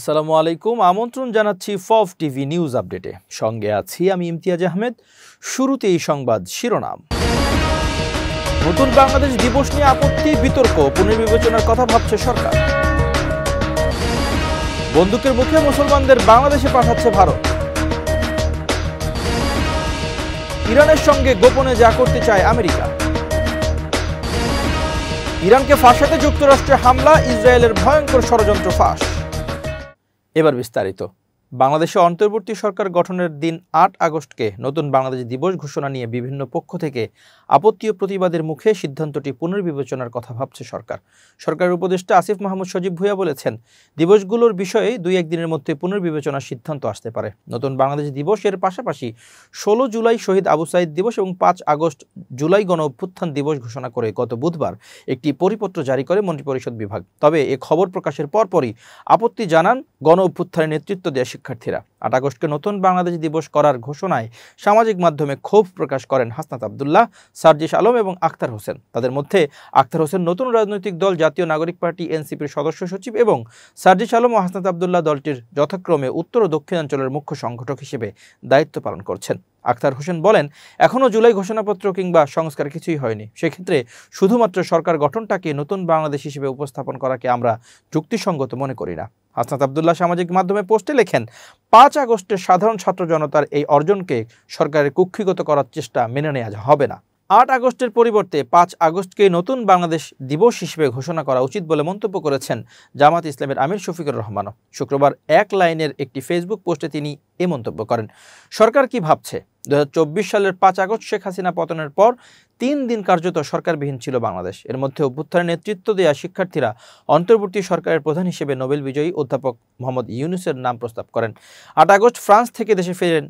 আসসালামু আলাইকুম, আমন্ত্রণ জানাচ্ছি ফফ টিভি নিউজ আপডেটে। সঙ্গে আছি আমি ইমতিয়াজ আহমেদ। শুরুতেই সংবাদ শিরোনাম। নতুন বাংলাদেশ দিবস নিয়ে আপত্তি, বিতর্ক, পুনর্বিবেচনার কথা ভাবছে সরকার। বন্দুকের মুখে মুসলমানদের বাংলাদেশে পাঠাচ্ছে ভারত। ইরানের সঙ্গে গোপনে যা করতে চায় আমেরিকা। ইরানকে ফাঁসাতে যুক্তরাষ্ট্রে হামলা, ইসরায়েলের ভয়ঙ্কর ষড়যন্ত্র ফাঁস। এবার বিস্তারিত। বাংলাদেশে অন্তর্বর্তী সরকার গঠনের দিন ৮ আগস্টকে নতুন বাংলাদেশ দিবস ঘোষণা নিয়ে বিভিন্ন পক্ষ থেকে আপত্তি ও প্রতিবাদের মুখে সিদ্ধান্তটি পুনর্বিবেচনার কথা ভাবছে সরকার। সরকারের উপদেষ্টা আসিফ মাহমুদ সজীব ভূঁইয়া বলেছেন, দিবসগুলোর বিষয়ে ২-১ দিনের মধ্যে পুনর্বিবেচনার সিদ্ধান্ত আসতে পারে। নতুন বাংলাদেশ দিবস এর পাশাপাশি ১৬ জুলাই শহীদ আবু সাঈদ দিবস এবং ৫ আগস্ট জুলাই গণ অভ্যুত্থান দিবস ঘোষণা করে গত বুধবার একটি পরিপত্র জারি করে মন্ত্রিপরিষদ বিভাগ। তবে এ খবর প্রকাশের পরপরই আপত্তি জানান গণ অভ্যুত্থানের নেতৃত্ব দেওয়া শিক্ষার্থীরা। ৮ আগস্টকে নতুন বাংলাদেশ দিবস করার ঘোষণায় সামাজিক মাধ্যমে ক্ষোভ প্রকাশ করেন হাসনাত আবদুল্লাহ, সার্জিস আলম এবং আক্তার হোসেন। তাদের মধ্যে আক্তার হোসেন নতুন রাজনৈতিক দল জাতীয় নাগরিক পার্টি এনসিপির সদস্য সচিব এবং সার্জিস আলম ও হাসনাত আবদুল্লাহ দলটির যথাক্রমে উত্তর ও দক্ষিণাঞ্চলের মুখ্য সংগঠক হিসেবে দায়িত্ব পালন করছেন। আক্তার হোসেন বলেন, এখনও জুলাই ঘোষণাপত্র কিংবা সংস্কার কিছুই হয়নি। সেক্ষেত্রে শুধুমাত্র সরকার গঠনটাকে নতুন বাংলাদেশ হিসেবে উপস্থাপন করাকে আমরা যুক্তিসঙ্গত মনে করি না। হাসনাত আবদুল্লাহ সামাজিক মাধ্যমে পোস্টে লেখেন, ৫ আগস্টের সাধারণ ছাত্র জনতার এই অর্জনকে সরকারের কুক্ষিগত করার চেষ্টা মেনে নেওয়া হবে না। ৮ আগস্টের পরিবর্তে ৫ আগস্টকে নতুন বাংলাদেশ দিবস হিসেবে ঘোষণা করা উচিত বলে মন্তব্য করেছেন জামাত ইসলামের আমির শফিকুর রহমানও। শুক্রবার এক লাইনের একটি ফেসবুক পোস্টে তিনি এ মন্তব্য করেন। সরকার কি ভাবছে? ২০২৪ সালের ৫ আগস্ট শেখ হাসিনা পতনের পর ৩ দিন কার্যত সরকারবিহীন ছিল বাংলাদেশ। এর মধ্যে অভ্যুত্থানের নেতৃত্ব দেওয়া শিক্ষার্থীরা অন্তর্বর্তী সরকারের প্রধান হিসেবে নোবেল বিজয়ী অধ্যাপক মোহাম্মদ ইউনূসের নাম প্রস্তাব করেন। ৮ আগস্ট ফ্রান্স থেকে দেশে ফেরেন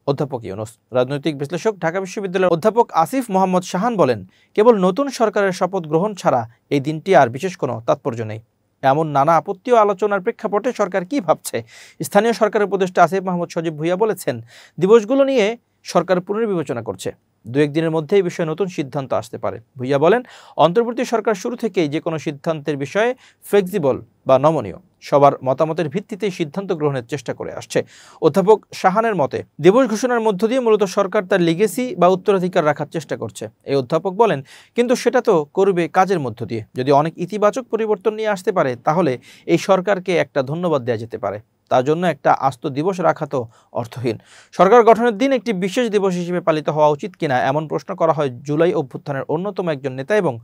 অধ্যাপক ইউনূস। রাজনৈতিক বিশ্লেষক, ঢাকা বিশ্ববিদ্যালয়ের অধ্যাপক আসিফ মোহাম্মদ শাহান বলেন, কেবল নতুন সরকারের শপথ গ্রহণ ছাড়া এই দিনটি আর বিশেষ কোনো তাৎপর্য নেই। এমন নানা আপত্তি ও আলোচনার প্রেক্ষাপটে সরকার কি ভাবছে? স্থানীয় সরকারের উপদেষ্টা আসিফ মাহমুদ সজীব ভূঁইয়া বলেছেন, দিবসগুলো নিয়ে সরকার পুনর্বিবেচনা করছে। ২-১ দিনের মধ্যে এই বিষয়ে নতুন সিদ্ধান্ত আসতে পারে। ভূঁইয়া বলেন, অন্তর্বর্তী সরকার শুরু থেকেই যে কোনো সিদ্ধান্তের বিষয়ে ফ্লেক্সিবল বা নমনীয়, সবার মতামতের ভিত্তিতেই সিদ্ধান্ত গ্রহণের চেষ্টা করে আসছে। অধ্যাপক শাহানের মতে, দিবস ঘোষণার মধ্য দিয়ে মূলত সরকার তার লিগেসি বা উত্তরাধিকার রাখার চেষ্টা করছে। এই অধ্যাপক বলেন, কিন্তু সেটা তো করবে কাজের মধ্য দিয়ে। যদি অনেক ইতিবাচক পরিবর্তন নিয়ে আসতে পারে তাহলে এই সরকারকে একটা ধন্যবাদ দেওয়া যেতে পারে। তার জন্য একটা আস্ত দিবস রাখা তো অর্থহীন। সরকার গঠনের দিন একটি বিশেষ দিবস হিসেবে পালিত হওয়া উচিত কিনা এমন প্রশ্ন করা হয় জুলাই অভ্যুত্থানের অন্যতম একজন নেতা এবং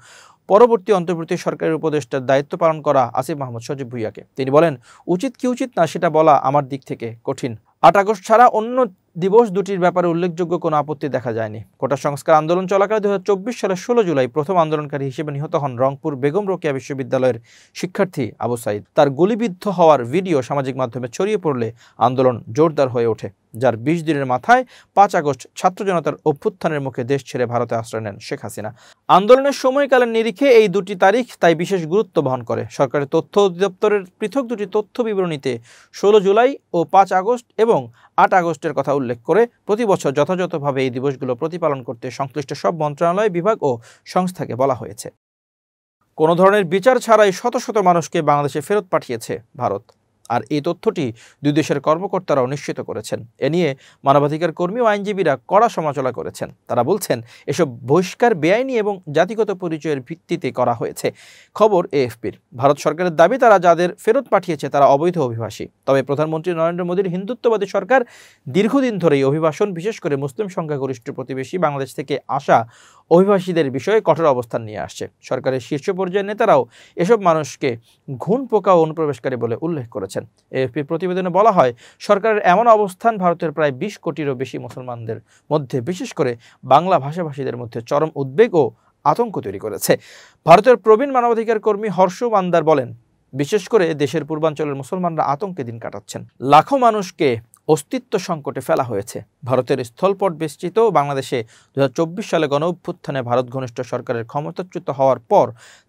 পরবর্তী অন্তর্বর্তী সরকারের উপদেষ্টার দায়িত্ব পালন করা আসিফ মাহমুদ সজীব ভূঁইয়াকে। তিনি বলেন, উচিত কি উচিত না সেটা বলা আমার দিক থেকে কঠিন। ৮ আগস্ট ছাড়া অন্য দিবস দুটির ব্যাপারে উল্লেখযোগ্য কোনো আপত্তি দেখা যায়নি। কোটা সংস্কার আন্দোলন চলাকালে ২০২৪ সালের ১৬ জুলাই প্রথম আন্দোলনকারী হিসেবে নিহত হন রংপুর বেগম রোকেয়া বিশ্ববিদ্যালয়ের শিক্ষার্থী আবু সাঈদ। তার গুলিবিদ্ধ হওয়ার ভিডিও সামাজিক মাধ্যমে ছড়িয়ে পড়লে আন্দোলন জোরদার হয়ে ওঠে, যার ২০ দিনের মাথায় ৫ আগস্ট ছাত্র জনতার অভ্যুত্থানের মুখে দেশ ছেড়ে ভারতে আশ্রয় নেন শেখ হাসিনা। আন্দোলনের সময়কালের নিরিখে এই দুটি তারিখ তাই বিশেষ গুরুত্ব বহন করে। সরকারের তথ্য অধিদপ্তরের পৃথক দুটি তথ্য বিবরণীতে ১৬ জুলাই ও ৫ আগস্ট এবং ৮ আগস্টের কথা উল্লেখ করে প্রতি বছর যথাযথভাবে এই দিবসগুলো প্রতিপালন করতে সংশ্লিষ্ট সব মন্ত্রণালয়, বিভাগ ও সংস্থাকে বলা হয়েছে। কোনো ধরনের বিচার ছাড়াই শত শত মানুষকে বাংলাদেশে ফেরত পাঠিয়েছে ভারত, আর এই তথ্যটি দুই দেশের কর্মকর্তারাও নিশ্চিত করেছেন। এ নিয়ে মানবাধিকার কর্মী ও আইনজীবীরা কড়া সমালোচনা করেছেন। তারা বলছেন, এসব বহিষ্কার বেআইনি এবং জাতিগত পরিচয়ের ভিত্তিতে করা হয়েছে। খবর এএফপির। ভারত সরকারের দাবি, তারা যাদের ফেরত পাঠিয়েছে তারা অবৈধ অভিবাসী। তবে প্রধানমন্ত্রী নরেন্দ্র মোদীর হিন্দুত্ববাদী সরকার দীর্ঘদিন ধরেই অভিবাসন, বিশেষ করে মুসলিম সংখ্যাগরিষ্ঠ প্রতিবেশী বাংলাদেশ থেকে আসা অভিবাসীদের বিষয়ে কঠোর অবস্থান নিয়ে আসছে। সরকারের শীর্ষ পর্যায়ের নেতারাও এসব মানুষকে ঘুণ পোকা ও অনুপ্রবেশকারী বলে উল্লেখ করেছেন। এএফপি প্রতিবেদনে বলা হয়, সরকারের এমন অবস্থান ভারতের প্রায় ২০ কোটিরও বেশি মুসলমানদের মধ্যে, বিশেষ করে বাংলা ভাষাভাষীদের মধ্যে চরম উদ্বেগ ও আতঙ্ক তৈরি করেছে। ভারতের প্রবীণ মানবাধিকার কর্মী হর্ষ মান্দার বলেন, বিশেষ করে দেশের পূর্বাঞ্চলের মুসলমানরা আতঙ্কে দিন কাটাচ্ছেন। লাখো মানুষকে অস্তিত্ব সংকটে ফেলা হয়েছে। ভারতের স্থলপথ বেষ্টিত বাংলাদেশে 2024 সালে গণঅভ্যুত্থানে ভারত ঘনিষ্ঠ সরকারের ক্ষমতাচ্যুত হওয়ার পর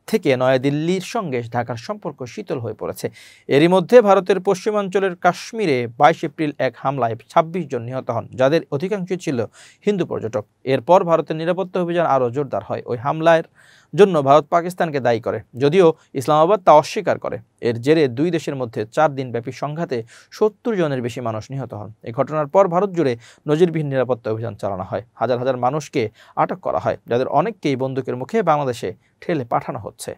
থেকে নয়াদিল্লির সঙ্গে ঢাকার সম্পর্ক শীতল হয়ে পড়েছে। এরই মধ্যে ভারতের পশ্চিমাঞ্চলের কাশ্মীরে 22 এপ্রিল এক হামলায় 26 জন নিহত হন, যাদের অধিকাংশই ছিল হিন্দু পর্যটক। এরপর ভারতের নিরাপত্তা অভিযান আরও জোরদার হয়। ওই হামলার জন্য ভারত পাকিস্তানকে দায়ী করে, যদিও ইসলামাবাদ তা অস্বীকার করে। এর জেরে দুই দেশের মধ্যে 4 দিনব্যাপী সংঘাতে 70 জনের বেশি মানুষ নিহত হন। এই ঘটনার পর ভারত জুড়ে নজিরবিহীন নিরাপত্তা অভিযান চালানো হয়। হাজার হাজার মানুষকে আটক করা হয়, যাদের অনেককেই বন্দুকের মুখে বাংলাদেশে ঠেলে পাঠানো হচ্ছে।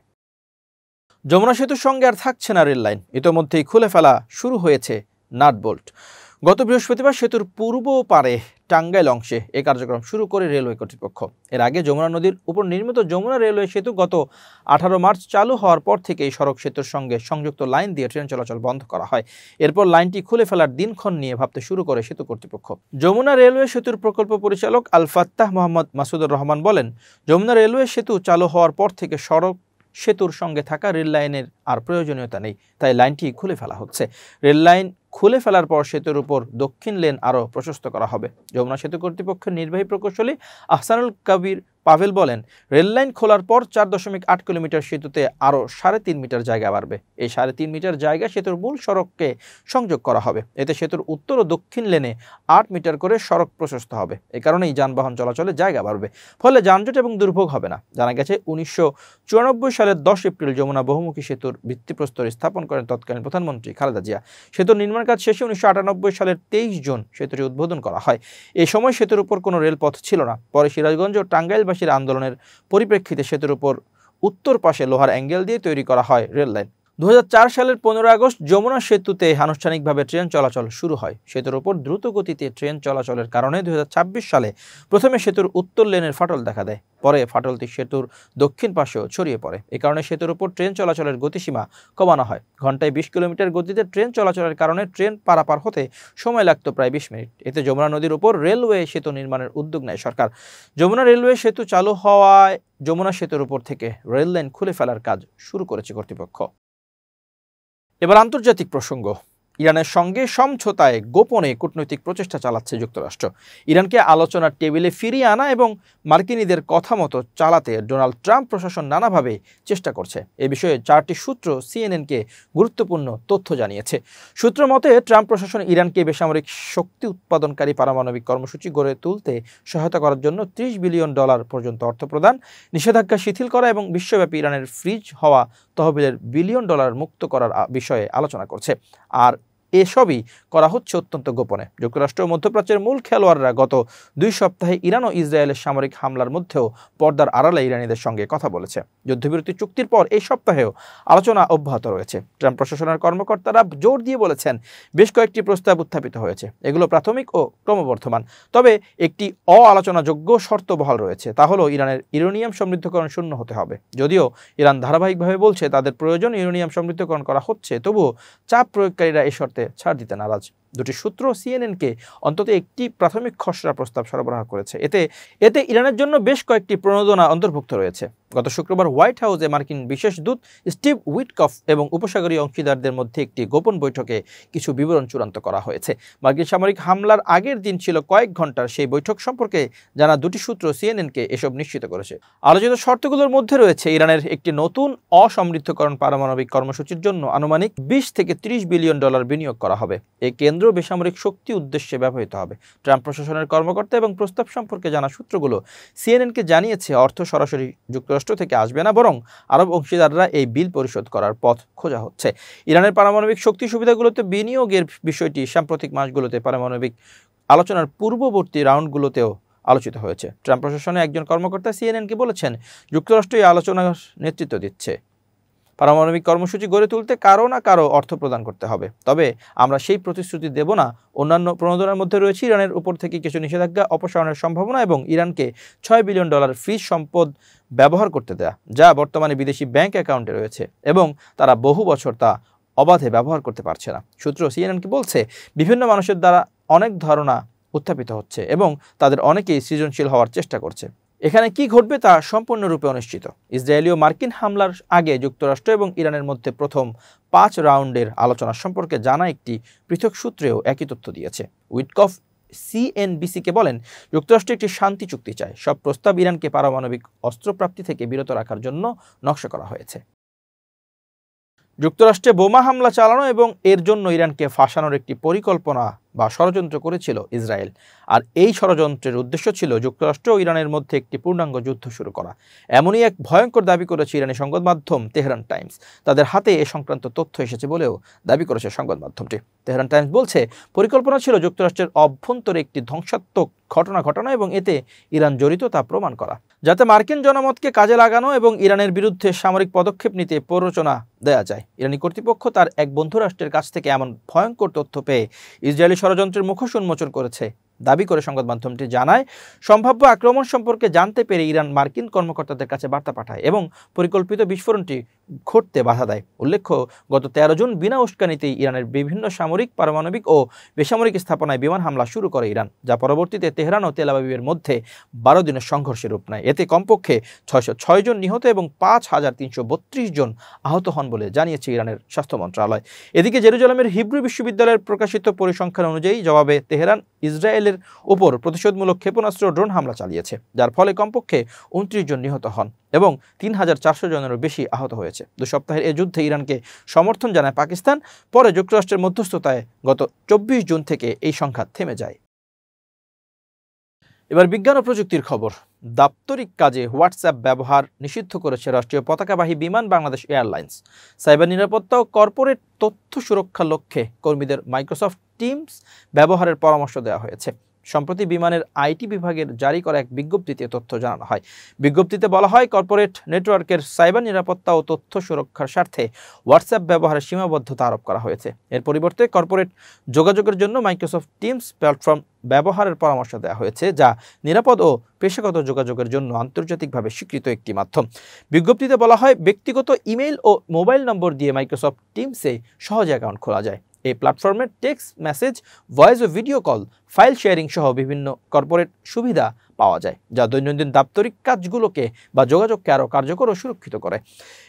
যমুনা সেতুর সঙ্গে আর থাকছে না রেল লাইন। ইতোমধ্যেই খুলে ফেলা শুরু হয়েছে নাট বোল্ট। গত বৃহস্পতিবার সেতুর পূর্ব পারে টাঙ্গাইল অংশে এই কার্যক্রম শুরু করে রেলওয়ে কর্তৃপক্ষ। এর আগে যমুনা নদীর উপর নির্মিত যমুনা রেলওয়ে সেতু গত 18 মার্চ চালু হওয়ার পর থেকে এই সড়ক সেতুর সঙ্গে সংযুক্ত লাইন দিয়ে ট্রেন চলাচল বন্ধ করা হয়। এরপর লাইনটি খুলে ফেলার দিনক্ষণ নিয়ে ভাবতে শুরু করে সেতু কর্তৃপক্ষ। যমুনা রেলওয়ে সেতুর প্রকল্প পরিচালক আল ফাত্তাহ মোহাম্মদ মাসুদুর রহমান বলেন, যমুনা রেলওয়ে সেতু চালু হওয়ার পর থেকে সড়ক সেতুর সঙ্গে থাকা রেল লাইনের আর প্রয়োজনীয়তা নেই, তাই লাইনটি খুলে ফেলা হচ্ছে। রেল লাইন খুলে ফেলার পর সেতুর উপর দক্ষিণ লেন আরও প্রশস্ত করা হবে। যমুনা সেতু কর্তৃপক্ষের নির্বাহী প্রকৌশলী আহসানুল কবির পাভেল বলেন, রেল লাইন খোলার পর 4.8 কিলোমিটার সেতুতে আরও 3.5 মিটার জায়গা বাড়বে। এই 3.5 মিটার জায়গা সেতুর মূল সড়ককে সংযোগ করা হবে। এতে সেতুর উত্তর ও দক্ষিণ লেনে 8 মিটার করে সড়ক প্রশস্ত হবে। এই কারণেই যানবাহন চলাচলে জায়গা বাড়বে, ফলে যানজট এবং দুর্ভোগ হবে না। জানা গেছে 1994 সালের 10 এপ্রিল যমুনা বহুমুখী সেতুর ভিত্তিপ্রস্তর স্থাপন করেন তৎকালীন প্রধানমন্ত্রী খালেদা জিয়া। সেতুর নির্মাণ কাজ শেষে 1998 সালের 23 জুন সেতুটি উদ্বোধন করা হয়। এই সময় সেতুর উপর কোনো রেলপথ ছিল না। পরে সিরাজগঞ্জ ও টাঙ্গাইলবাসীর আন্দোলনের পরিপ্রেক্ষিতে সেতুর উপর উত্তর পাশে লোহার অ্যাঙ্গেল দিয়ে তৈরি করা হয় রেল লাইন। 2004 সালের 15 আগস্ট যমুনা সেতুতে আনুষ্ঠানিকভাবে ট্রেন চলাচল শুরু হয়। সেতুর উপর দ্রুত গতিতে ট্রেন চলাচলের কারণে 2026 সালে প্রথমে সেতুর উত্তর লেনের ফাটল দেখা দেয়। পরে ফাটলটি সেতুর দক্ষিণ পাশেও ছড়িয়ে পড়ে। এই কারণে সেতুর উপর ট্রেন চলাচলের গতিসীমা কমানো হয়। ঘন্টায় 20 কিলোমিটার গতিতে ট্রেন চলাচলের কারণে ট্রেন পারাপার হতে সময় লাগত প্রায় 20 মিনিট। এতে যমুনা নদীর উপর রেলওয়ে সেতু নির্মাণের উদ্যোগ নেয় সরকার। যমুনা রেলওয়ে সেতু চালু হওয়ায় যমুনা সেতুর উপর থেকে রেল লাইন খুলে ফেলার কাজ শুরু করেছে কর্তৃপক্ষ। এবার আন্তর্জাতিক প্রসঙ্গ। ইরানের সঙ্গে সমঝোতায় গোপনে কূটনৈতিক প্রচেষ্টা চালাচ্ছে যুক্তরাষ্ট্র। ইরানকে আলোচনার টেবিলে ফিরিয়ে আনা এবং মার্কিনীদের কথা মতো চালাতে ডোনাল্ড ট্রাম্প প্রশাসন নানাভাবে চেষ্টা করছে। এ বিষয়ে 4টি সূত্র সিএনএনকে গুরুত্বপূর্ণ তথ্য জানিয়েছে। সূত্র মতে ট্রাম্প প্রশাসন ইরানকে বেসামরিক শক্তি উৎপাদনকারী পারমাণবিক কর্মসূচি গড়ে তুলতে সহায়তা করার জন্য $30 বিলিয়ন পর্যন্ত অর্থ প্রদান, নিষেধাজ্ঞা শিথিল করা এবং বিশ্বব্যাপী ইরানের ফ্রিজ হওয়া তহবিলের $1 বিলিয়ন মুক্ত করার বিষয়ে আলোচনা করছে। আর এসবই করা হচ্ছে অত্যন্ত গোপনে। যুক্তরাষ্ট্র ও মধ্যপ্রাচ্যের মূল খেলোয়াড়রা গত 2 সপ্তাহে ইরান ও ইসরায়েলের সামরিক হামলার মধ্যেও পর্দার আড়ালে ইরানিদের সঙ্গে কথা বলেছে। যুদ্ধবিরতি চুক্তির পর এই সপ্তাহেও আলোচনা অব্যাহত রয়েছে। ট্রাম্প প্রশাসনের কর্মকর্তারা জোর দিয়ে বলেছেন, বেশ কয়েকটি প্রস্তাব উত্থাপিত হয়েছে। এগুলো প্রাথমিক ও ক্রমবর্ধমান, তবে একটি আলোচনাযোগ্য শর্ত বহাল রয়েছে। তা হলো ইরানের ইউরেনিয়াম সমৃদ্ধকরণ শূন্য হতে হবে। যদিও ইরান ধারাবাহিকভাবে বলছে তাদের প্রয়োজন ইউরেনিয়াম সমৃদ্ধকরণ করা হচ্ছে, তবুও চাপ প্রয়োগকারীরা এই শর্তে ছাড় দিতে নারাজ। দুটি সূত্র সিএনএনকে অন্তত একটি প্রাথমিক খসড়া প্রস্তাব সরবরাহ করেছে। এতে ইরানের জন্য বেশ কয়েকটি প্রণোদনা অন্তর্ভুক্ত রয়েছে। গত শুক্রবার হোয়াইট হাউসে মার্কিন বিশেষ দূত স্টিভ উইটকফ এবং উপসাগরীয় অংশীদারদের মধ্যে একটি গোপন বৈঠকে কিছু বিবরণ চূড়ান্ত করা হয়েছে। মার্কিন সামরিক হামলার আগের দিন ছিল কয়েক ঘন্টার সেই বৈঠক সম্পর্কে জানা দুটি সূত্র সিএনএনকে এসব নিশ্চিত করেছে। আলোচিত শর্তগুলোর মধ্যে রয়েছে ইরানের একটি নতুন অসমৃদ্ধকরণ পারমাণবিক কর্মসূচির জন্য আনুমানিক $20 থেকে $30 বিলিয়ন বিনিয়োগ করা হবে। এই কেন্দ্র বেসামরিক শক্তি উদ্দেশ্যে ব্যবহৃত হবে। ট্রাম্প প্রশাসনের কর্মকর্তা এবং প্রস্তাব সম্পর্কে জানা সূত্রগুলো সিএনএনকে জানিয়েছে, অর্থ সরাসরি যুক্তরাষ্ট্র থেকে আসবে না, বরং আরব অংশীদাররা এই বিল পরিশোধ করার পথ খোঁজা হচ্ছে। ইরানের পারমাণবিক শক্তি সুবিধাগুলোতে বিনিয়োগের বিষয়টি সাম্প্রতিক মাসগুলোতে পারমাণবিক আলোচনার পূর্ববর্তী রাউন্ডগুলোতেও আলোচিত হয়েছে। ট্রাম্প প্রশাসনের একজন কর্মকর্তা সিএনএনকে বলেছেন, যুক্তরাষ্ট্র এই আলোচনার নেতৃত্ব দিচ্ছে। পারমাণবিক কর্মসূচি গড়ে তুলতে কারো না কারো অর্থ প্রদান করতে হবে, তবে আমরা সেই প্রতিশ্রুতি দেব না। অন্যান্য প্রণোদনার মধ্যে রয়েছে ইরানের উপর থেকে কিছু নিষেধাজ্ঞা অপসারণের সম্ভাবনা এবং ইরানকে $6 বিলিয়ন ফ্রিজ সম্পদ ব্যবহার করতে দেয়া, যা বর্তমানে বিদেশি ব্যাংক অ্যাকাউন্টে রয়েছে এবং তারা বহু বছর তা অবাধে ব্যবহার করতে পারছে না। সূত্র সিএনএনকে বলছে, বিভিন্ন মানুষের দ্বারা অনেক ধারণা উত্থাপিত হচ্ছে এবং তাদের অনেকেই সৃজনশীল হওয়ার চেষ্টা করছে। এখানে কি ঘটবে তা সম্পূর্ণরূপে অনিশ্চিত। ইসরায়েলি ও মার্কিন হামলার আগে যুক্তরাষ্ট্র এবং ইরানের মধ্যে প্রথম 5 রাউন্ডের আলোচনা সম্পর্কে জানা একটি পৃথক সূত্রেও একই তথ্য দিয়েছে। উইটকফ সিএনবিসিকে বলেন, যুক্তরাষ্ট্র একটি শান্তি চুক্তি চায়। সব প্রস্তাব ইরানকে পারমাণবিক অস্ত্রপ্রাপ্তি থেকে বিরত রাখার জন্য নকশা করা হয়েছে। যুক্তরাষ্ট্রে বোমা হামলা চালানো এবং এর জন্য ইরানকে ফাঁসানোর একটি পরিকল্পনা বা ষড়যন্ত্র করেছিল ইসরায়েল। আর এই ষড়যন্ত্রের উদ্দেশ্য ছিল যুক্তরাষ্ট্র ও ইরানের মধ্যে একটি পূর্ণাঙ্গ যুদ্ধ শুরু করা। এমনই এক ভয়ঙ্কর দাবি করেছে ইরানি সংবাদ মাধ্যম তেহরান টাইমস। তাদের হাতে এ সংক্রান্ত তথ্য এসেছে বলেও দাবি করেছে সংবাদ মাধ্যমটি। তেহরান টাইমস বলছে, পরিকল্পনা ছিল যুক্তরাষ্ট্রের অভ্যন্তরে একটি ধ্বংসাত্মক ঘটনা ঘটানো এবং এতে ইরান জড়িত তা প্রমাণ করা, যাতে মার্কিন জনমতকে কাজে লাগানো এবং ইরানের বিরুদ্ধে সামরিক পদক্ষেপ নিতে প্ররোচনা দেয়া যায়। ইরানি কর্তৃপক্ষ তার এক বন্ধু রাষ্ট্রের কাছ থেকে এমন ভয়ঙ্কর তথ্য পেয়ে ইসরায়েলি ষড়যন্ত্রের মুখোশ উন্মোচন করেছে দাবি করে সংবাদ মাধ্যমটি জানায়, সম্ভাব্য আক্রমণ সম্পর্কে জানতে পেরে ইরান মার্কিন কর্মকর্তাদের কাছে বার্তা পাঠায় এবং পরিকল্পিত বিস্ফোরণটি ঘটতে বাধা দেয়। উল্লেখ্য, গত 13 জুন বিনা উস্কানিতেই ইরানের বিভিন্ন সামরিক, পারমাণবিক ও বেসামরিক স্থাপনায় বিমান হামলা শুরু করে ইরান, যা পরবর্তীতে তেহরান ও তেল আবিবের মধ্যে 12 দিনের সংঘর্ষের রূপ নেয়। এতে কমপক্ষে 606 জন নিহত এবং 5332 জন আহত হন বলে জানিয়েছে ইরানের স্বাস্থ্য মন্ত্রণালয়। এদিকে জেরুজালেমের হিব্রু বিশ্ববিদ্যালয়ের প্রকাশিত পরিসংখ্যান অনুযায়ী জবাবে তেহরান ইসরায়েলের উপর প্রতিশোধমূলক ক্ষেপণাস্ত্র ড্রোন হামলা চালিয়েছে, যার ফলে কমপক্ষে 29 জন নিহত হন এবং 3400 জনেরও বেশি আহত হয়েছে। 2 সপ্তাহের এই যুদ্ধে ইরানকে সমর্থন জানায় পাকিস্তান। পরে যুক্তরাষ্ট্রের মধ্যস্থতায় গত 24 জুন থেকে এই সংঘাত থেমে যায়। এবার বিজ্ঞান ও প্রযুক্তির খবর। দাপ্তরিক কাজে হোয়াটসঅ্যাপ ব্যবহার নিষিদ্ধ করেছে রাষ্ট্রীয় পতাকাবাহী বিমান বাংলাদেশ এয়ারলাইন্স। সাইবার নিরাপত্তা ও কর্পোরেট তথ্য সুরক্ষার লক্ষ্যে কর্মীদের মাইক্রোসফট টিমস ব্যবহারের পরামর্শ দেওয়া হয়েছে। সম্প্রতি বিমানের আইটি বিভাগের জারি করা এক বিজ্ঞপ্তিতে তথ্য জানানো হয়। বিজ্ঞপ্তিতে বলা হয়, কর্পোরেট নেটওয়ার্কের সাইবার নিরাপত্তা ও তথ্য সুরক্ষার স্বার্থে হোয়াটসঅ্যাপ ব্যবহারের সীমাবদ্ধতা আরোপ করা হয়েছে। এর পরিবর্তে কর্পোরেট যোগাযোগের জন্য মাইক্রোসফট টিমস প্ল্যাটফর্ম ব্যবহারের পরামর্শ দেওয়া হয়েছে, যা নিরাপদ ও পেশাগত যোগাযোগের জন্য আন্তর্জাতিকভাবে স্বীকৃত একটি মাধ্যম। বিজ্ঞপ্তিতে বলা হয়, ব্যক্তিগত ইমেইল ও মোবাইল নম্বর দিয়ে মাইক্রোসফট টিমসে সহজে অ্যাকাউন্ট খোলা যায়। এই প্ল্যাটফর্মে টেক্সট মেসেজ, ভয়েস ও ভিডিও কল, ফাইল শেয়ারিং সহ বিভিন্ন কর্পোরেট সুবিধা পাওয়া যায়, যা দৈনন্দিন দাপ্তরিক কাজগুলোকে বা যোগাযোগকে আরও কার্যকর ও সুরক্ষিত করে।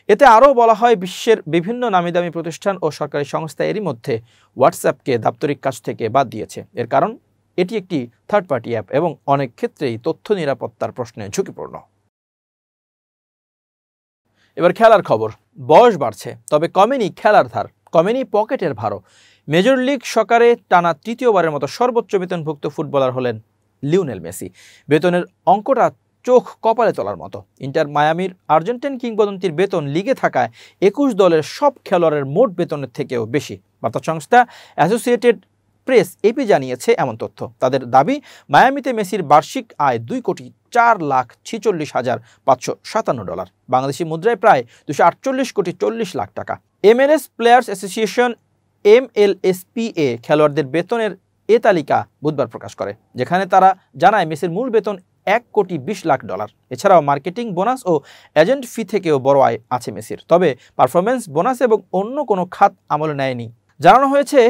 এতে আরও বলা হয়, বিশ্বের বিভিন্ন নামিদামি প্রতিষ্ঠান ও সরকারি সংস্থা এরই মধ্যে হোয়াটসঅ্যাপকে দাপ্তরিক কাজ থেকে বাদ দিয়েছে। এর কারণ, এটি একটি থার্ড পার্টি অ্যাপ এবং অনেক ক্ষেত্রেই তথ্য নিরাপত্তার প্রশ্নে ঝুঁকিপূর্ণ। এবার খেলার খবর। বয়স বাড়ছে, তবে কমেনি খেলার ধার, কমেনি পকেটের ভারও। মেজর লিগ সকারে টানা তৃতীয়বারের মতো সর্বোচ্চ বেতনভুক্ত ফুটবলার হলেন লিওনেল মেসি। বেতনের অঙ্কটা চোখ কপালে তোলার মতো। ইন্টার মায়ামির আর্জেন্টাইন কিংবদন্তির বেতন লিগে থাকায় 21 দলের সব খেলোয়াড়ের মোট বেতনের থেকেও বেশি। বার্তা সংস্থা অ্যাসোসিয়েটেড প্রেস এপি জানিয়েছে এমন তথ্য। তাদের দাবি, মায়ামিতে মেসির বার্ষিক আয় $2,04,557,557, বাংলাদেশি মুদ্রায় প্রায় 248,40,00,000 টাকা। MLS প্লেয়ার্স অ্যাসোসিয়েশন MLSPA খেলোয়াড়দের বেতনের এ তালিকা বুধবার প্রকাশ করে, যেখানে তারা জানায় মেসির মূল বেতন $1,20,00,000। এছাড়াও মার্কেটিং, বোনাস ও এজেন্ট ফি থেকেও বড় আয় আছে মেসির। তবে পারফরমেন্স বোনাস এবং অন্য কোনো খাত আমলে নেয়নি। জানানো হয়েছে,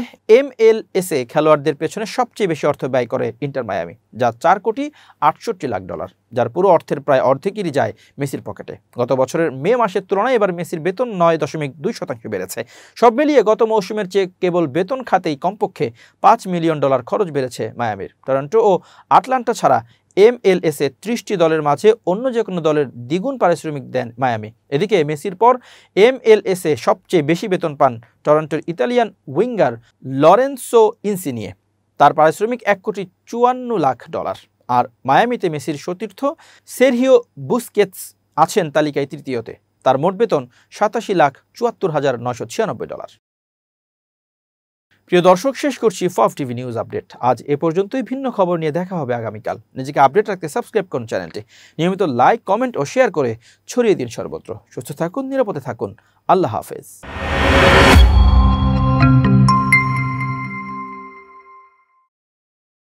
MLS খেলোয়াড়দের পেছনে সবচেয়ে বেশি অর্থ ব্যয় করে ইন্টার মায়ামি, যা $4,68,00,000, যার পুরো অর্থের প্রায় অর্ধেকই যায় মেসির পকেটে। গত বছরের মে মাসের তুলনায় এবার মেসির বেতন 9.2% বেড়েছে। সব মিলিয়ে গত মৌসুমের চেয়ে কেবল বেতন খাতেই কমপক্ষে $5 মিলিয়ন খরচ বেড়েছে মায়ামির। টরন্টো ও আটলান্টা ছাড়া MLS-এ 30টি দলের মাঝে অন্য যে কোনো দলের দ্বিগুণ পারিশ্রমিক দেন মায়ামি। এদিকে মেসির পর MLS-এ সবচেয়ে বেশি বেতন পান টরন্টোর ইতালিয়ান উইঙ্গার লরেন্সো ইনসিনিয়ে। তার পারিশ্রমিক $1,54,00,000। আর মায়ামিতে মেসির সতীর্থ সেরহিও বুস্কেটস আছেন তালিকায় তৃতীয়তে। তার মোট বেতন $87,74,996। প্রিয় দর্শক, শেষ করছি ফফ টিভি নিউজ আপডেট। আজ এ পর্যন্তই। ভিন্ন খবর নিয়ে দেখা হবে আগামীকাল। নিজেকে আপডেট রাখতে সাবস্ক্রাইব করুন চ্যানেলটি। নিয়মিত লাইক, কমেন্ট ও শেয়ার করে ছড়িয়ে দিন সর্বত্র। সুস্থ থাকুন, নিরাপদে থাকুন। আল্লাহ হাফেজ।